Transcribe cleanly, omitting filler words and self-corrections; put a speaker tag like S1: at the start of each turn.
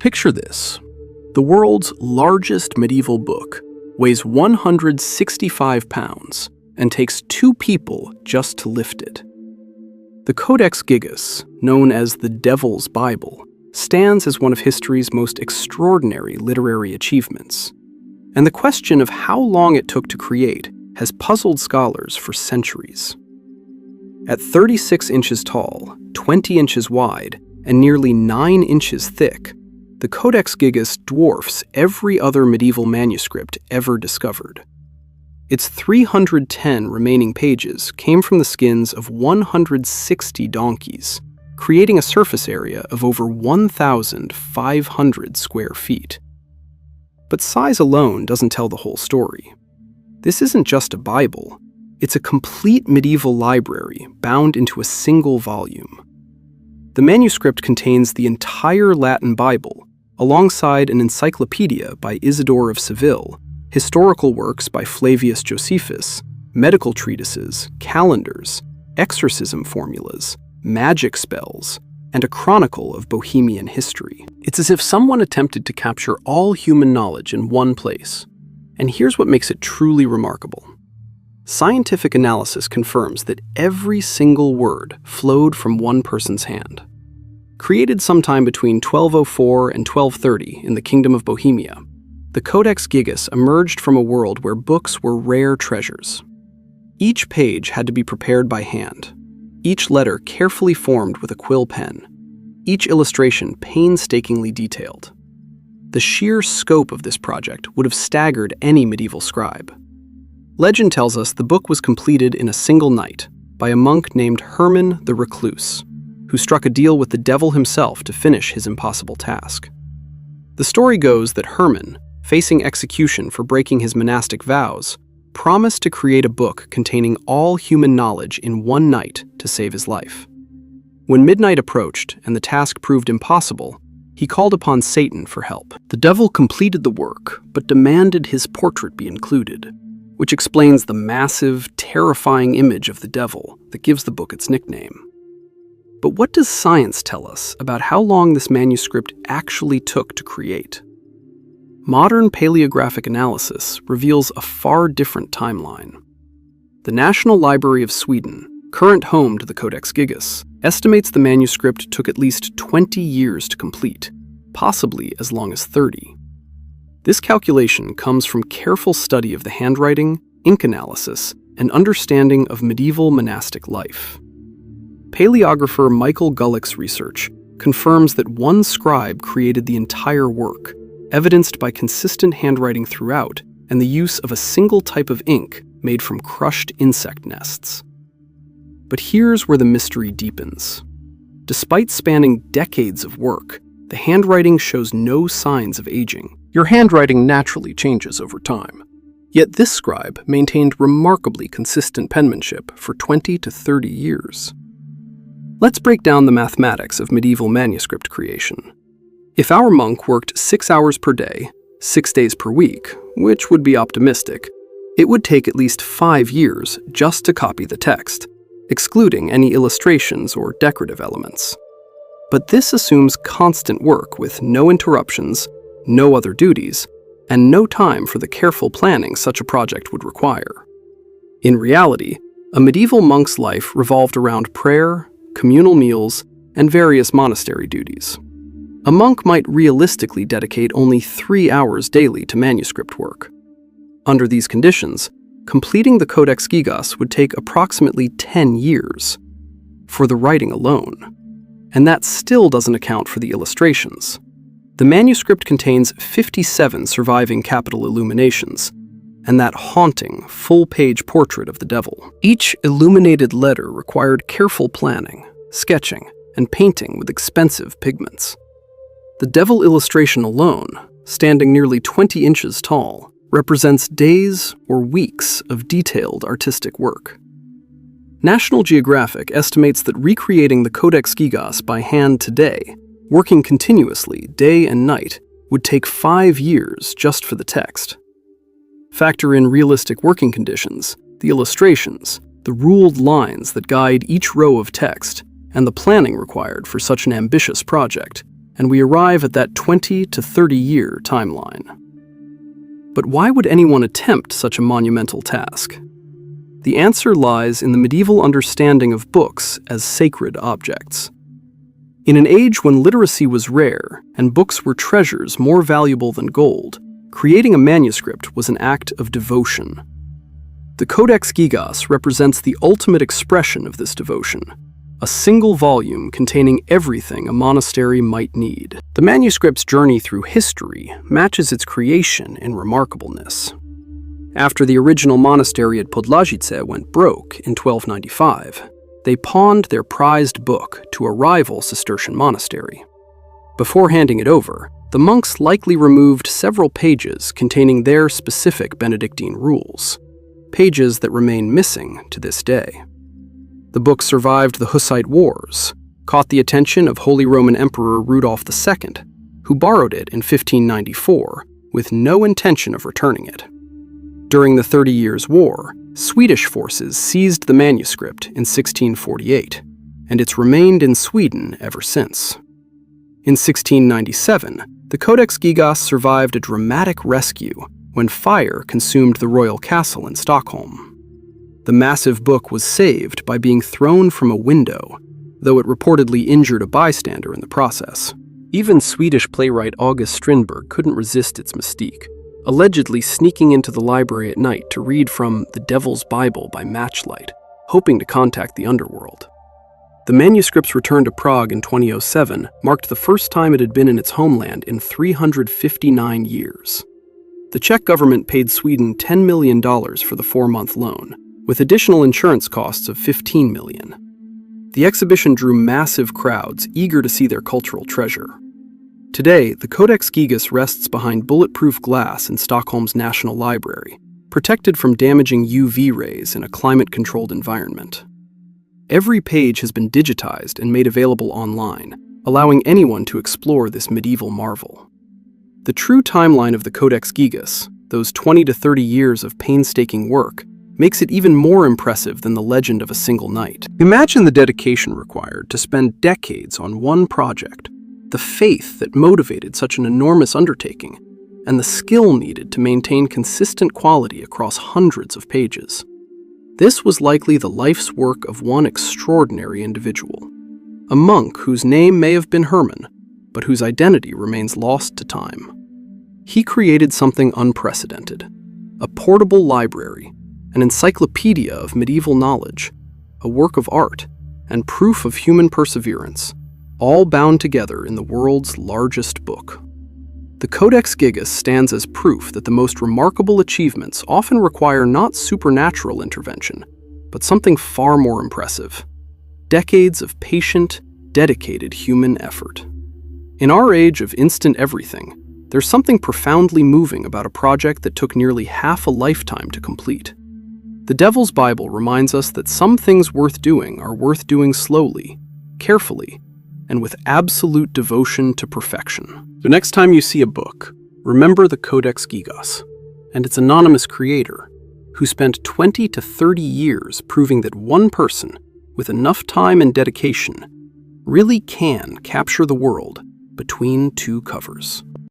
S1: Picture this. The world's largest medieval book weighs 165 pounds and takes 2 people just to lift it. The Codex Gigas, known as the Devil's Bible, stands as one of history's most extraordinary literary achievements. And the question of how long it took to create has puzzled scholars for centuries. At 36 inches tall, 20 inches wide, and nearly 9 inches thick, the Codex Gigas dwarfs every other medieval manuscript ever discovered. Its 310 remaining pages came from the skins of 160 donkeys, creating a surface area of over 1,500 square feet. But size alone doesn't tell the whole story. This isn't just a Bible, it's a complete medieval library bound into a single volume. The manuscript contains the entire Latin Bible, alongside an encyclopedia by Isidore of Seville, historical works by Flavius Josephus, medical treatises, calendars, exorcism formulas, magic spells, and a chronicle of Bohemian history. It's as if someone attempted to capture all human knowledge in one place. And here's what makes it truly remarkable. Scientific analysis confirms that every single word flowed from one person's hand. Created sometime between 1204 and 1230 in the Kingdom of Bohemia, the Codex Gigas emerged from a world where books were rare treasures. Each page had to be prepared by hand, each letter carefully formed with a quill pen, each illustration painstakingly detailed. The sheer scope of this project would have staggered any medieval scribe. Legend tells us the book was completed in a single night by a monk named Herman the Recluse, who struck a deal with the devil himself to finish his impossible task. The story goes that Herman, facing execution for breaking his monastic vows, promised to create a book containing all human knowledge in one night to save his life. When midnight approached and the task proved impossible, he called upon Satan for help. The devil completed the work, but demanded his portrait be included, which explains the massive, terrifying image of the devil that gives the book its nickname. But what does science tell us about how long this manuscript actually took to create? Modern paleographic analysis reveals a far different timeline. The National Library of Sweden, current home to the Codex Gigas, estimates the manuscript took at least 20 years to complete, possibly as long as 30. This calculation comes from careful study of the handwriting, ink analysis, and understanding of medieval monastic life. Paleographer Michael Gullick's research confirms that one scribe created the entire work, evidenced by consistent handwriting throughout and the use of a single type of ink made from crushed insect nests. But here's where the mystery deepens. Despite spanning decades of work, the handwriting shows no signs of aging. Your handwriting naturally changes over time. Yet this scribe maintained remarkably consistent penmanship for 20 to 30 years. Let's break down the mathematics of medieval manuscript creation. If our monk worked 6 hours per day, 6 days per week, which would be optimistic, it would take at least 5 years just to copy the text, excluding any illustrations or decorative elements. But this assumes constant work with no interruptions, no other duties, and no time for the careful planning such a project would require. In reality, a medieval monk's life revolved around prayer, communal meals, and various monastery duties. A monk might realistically dedicate only 3 hours daily to manuscript work. Under these conditions, completing the Codex Gigas would take approximately 10 years for the writing alone. And that still doesn't account for the illustrations. The manuscript contains 57 surviving capital illuminations, and that haunting, full-page portrait of the devil. Each illuminated letter required careful planning, sketching, and painting with expensive pigments. The devil illustration alone, standing nearly 20 inches tall, represents days or weeks of detailed artistic work. National Geographic estimates that recreating the Codex Gigas by hand today, working continuously day and night, would take 5 years just for the text. Factor in realistic working conditions, the illustrations, the ruled lines that guide each row of text, and the planning required for such an ambitious project, and we arrive at that 20 to 30-year timeline. But why would anyone attempt such a monumental task? The answer lies in the medieval understanding of books as sacred objects. In an age when literacy was rare and books were treasures more valuable than gold, creating a manuscript was an act of devotion. The Codex Gigas represents the ultimate expression of this devotion, a single volume containing everything a monastery might need. The manuscript's journey through history matches its creation in remarkableness. After the original monastery at Podlajice went broke in 1295, they pawned their prized book to a rival Cistercian monastery. Before handing it over, the monks likely removed several pages containing their specific Benedictine rules, pages that remain missing to this day. The book survived the Hussite Wars, caught the attention of Holy Roman Emperor Rudolf II, who borrowed it in 1594 with no intention of returning it. During the 30 Years' War, Swedish forces seized the manuscript in 1648, and it's remained in Sweden ever since. In 1697, the Codex Gigas survived a dramatic rescue when fire consumed the royal castle in Stockholm. The massive book was saved by being thrown from a window, though it reportedly injured a bystander in the process. Even Swedish playwright August Strindberg couldn't resist its mystique, allegedly sneaking into the library at night to read from The Devil's Bible by matchlight, hoping to contact the underworld. The manuscript's return to Prague in 2007 marked the first time it had been in its homeland in 359 years. The Czech government paid Sweden $10 million for the 4-month loan, with additional insurance costs of $15 million. The exhibition drew massive crowds eager to see their cultural treasure. Today, the Codex Gigas rests behind bulletproof glass in Stockholm's National Library, protected from damaging UV rays in a climate-controlled environment. Every page has been digitized and made available online, allowing anyone to explore this medieval marvel. The true timeline of the Codex Gigas, those 20 to 30 years of painstaking work, makes it even more impressive than the legend of a single night. Imagine the dedication required to spend decades on one project, the faith that motivated such an enormous undertaking, and the skill needed to maintain consistent quality across hundreds of pages. This was likely the life's work of one extraordinary individual, a monk whose name may have been Herman, but whose identity remains lost to time. He created something unprecedented, a portable library, an encyclopedia of medieval knowledge, a work of art, and proof of human perseverance, all bound together in the world's largest book. The Codex Gigas stands as proof that the most remarkable achievements often require not supernatural intervention, but something far more impressive: decades of patient, dedicated human effort. In our age of instant everything, there's something profoundly moving about a project that took nearly half a lifetime to complete. The Devil's Bible reminds us that some things worth doing are worth doing slowly, carefully, and with absolute devotion to perfection. The next time you see a book, remember the Codex Gigas and its anonymous creator, who spent 20 to 30 years proving that one person, with enough time and dedication, really can capture the world between two covers.